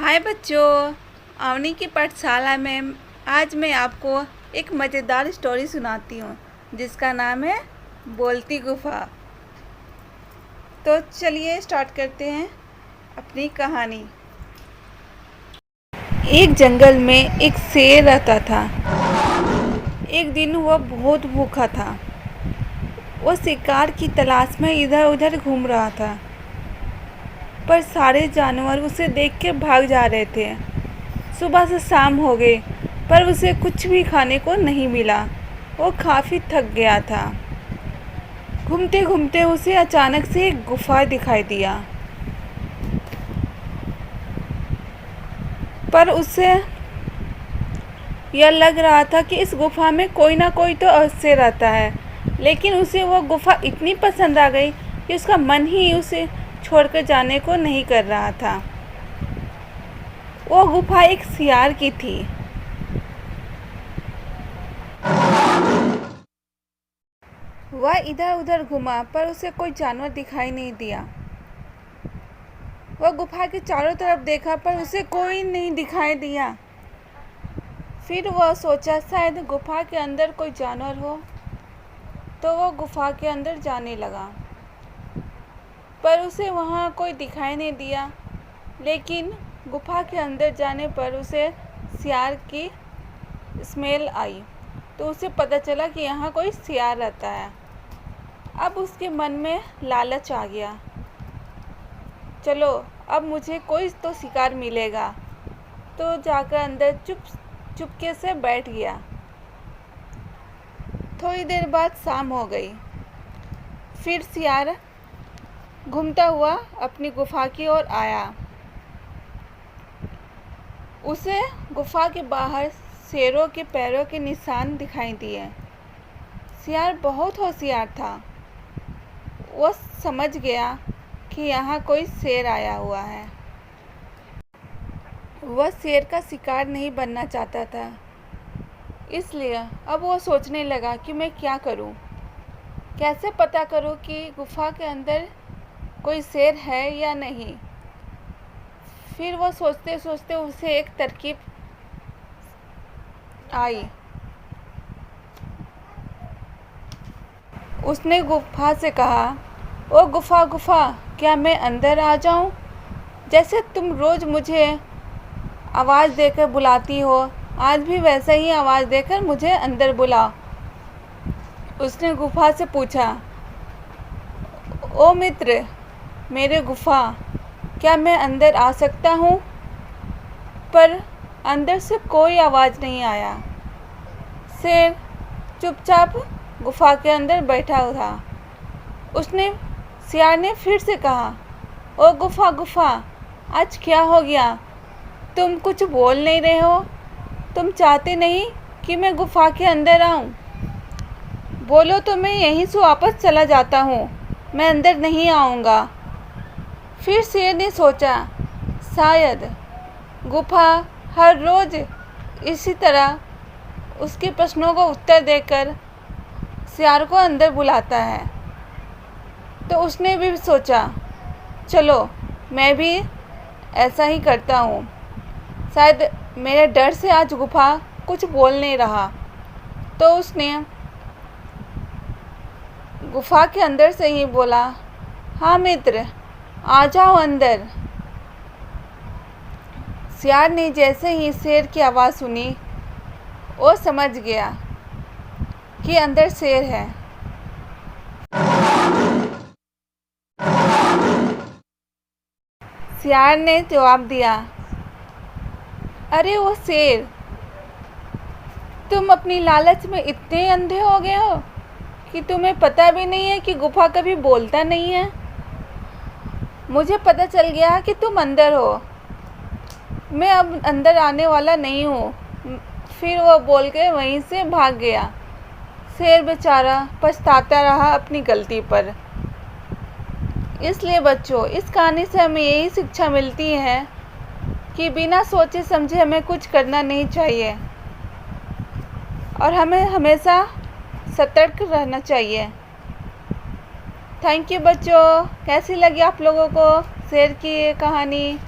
हाय बच्चों, अवनी की पाठशाला में आज मैं आपको एक मज़ेदार स्टोरी सुनाती हूँ जिसका नाम है बोलती गुफा। तो चलिए स्टार्ट करते हैं अपनी कहानी। एक जंगल में एक शेर रहता था। एक दिन वह बहुत भूखा था। वह शिकार की तलाश में इधर उधर घूम रहा था, पर सारे जानवर उसे देख के भाग जा रहे थे। सुबह से शाम हो गई, पर उसे कुछ भी खाने को नहीं मिला। वो काफ़ी थक गया था। घूमते घूमते उसे अचानक से एक गुफा दिखाई दिया, पर उसे यह लग रहा था कि इस गुफा में कोई ना कोई तो अवश्य रहता है। लेकिन उसे वह गुफा इतनी पसंद आ गई कि उसका मन ही उसे छोड़कर जाने को नहीं कर रहा था। वो गुफा एक सियार की थी। वह इधर उधर घूमा, पर उसे कोई जानवर दिखाई नहीं दिया। वह गुफा के चारों तरफ देखा, पर उसे कोई नहीं दिखाई दिया। फिर वह सोचा शायद गुफा के अंदर कोई जानवर हो, तो वह गुफा के अंदर जाने लगा, पर उसे वहाँ कोई दिखाई नहीं दिया। लेकिन गुफा के अंदर जाने पर उसे सियार की स्मेल आई, तो उसे पता चला कि यहाँ कोई सियार रहता है। अब उसके मन में लालच आ गया, चलो अब मुझे कोई तो शिकार मिलेगा। तो जाकर अंदर चुपके से बैठ गया। थोड़ी देर बाद शाम हो गई। फिर सियार घूमता हुआ अपनी गुफा की ओर आया। उसे गुफा के बाहर शेरों के पैरों के निशान दिखाई दिए। सियार बहुत होशियार था। वो समझ गया कि यहाँ कोई शेर आया हुआ है। वह शेर का शिकार नहीं बनना चाहता था, इसलिए अब वो सोचने लगा कि मैं क्या करूँ, कैसे पता करूँ कि गुफा के अंदर कोई शेर है या नहीं। फिर वो सोचते सोचते उसे एक तरकीब आई। उसने गुफा से कहा, ओ गुफा गुफा, क्या मैं अंदर आ जाऊं? जैसे तुम रोज़ मुझे आवाज़ देकर बुलाती हो, आज भी वैसे ही आवाज़ देकर मुझे अंदर बुलाओ। उसने गुफा से पूछा, ओ मित्र मेरे गुफा, क्या मैं अंदर आ सकता हूँ? पर अंदर से कोई आवाज़ नहीं आया। शेर चुपचाप गुफा के अंदर बैठा था। सियार ने फिर से कहा, ओ गुफा गुफा, आज क्या हो गया? तुम कुछ बोल नहीं रहे हो। तुम चाहते नहीं कि मैं गुफा के अंदर आऊँ? बोलो तो मैं यहीं से वापस चला जाता हूँ, मैं अंदर नहीं आऊँगा। फिर शेर ने सोचा, शायद गुफा हर रोज़ इसी तरह उसके प्रश्नों को उत्तर देकर सियार को अंदर बुलाता है। तो उसने भी सोचा, चलो मैं भी ऐसा ही करता हूँ। शायद मेरे डर से आज गुफा कुछ बोल नहीं रहा। तो उसने गुफा के अंदर से ही बोला, हाँ मित्र, आ जाओ अंदर। सियार ने जैसे ही शेर की आवाज़ सुनी, वो समझ गया कि अंदर शेर है। सियार ने जवाब दिया, अरे वो शेर, तुम अपनी लालच में इतने अंधे हो गए हो कि तुम्हें पता भी नहीं है कि गुफा कभी बोलता नहीं है। मुझे पता चल गया कि तुम अंदर हो, मैं अब अंदर आने वाला नहीं हूँ। फिर वो बोल के वहीं से भाग गया। शेर बेचारा पछताता रहा अपनी गलती पर। इसलिए बच्चों, इस कहानी से हमें यही शिक्षा मिलती है कि बिना सोचे समझे हमें कुछ करना नहीं चाहिए और हमें हमेशा सतर्क रहना चाहिए। थैंक यू बच्चों। कैसी लगी आप लोगों को शेर की ये कहानी?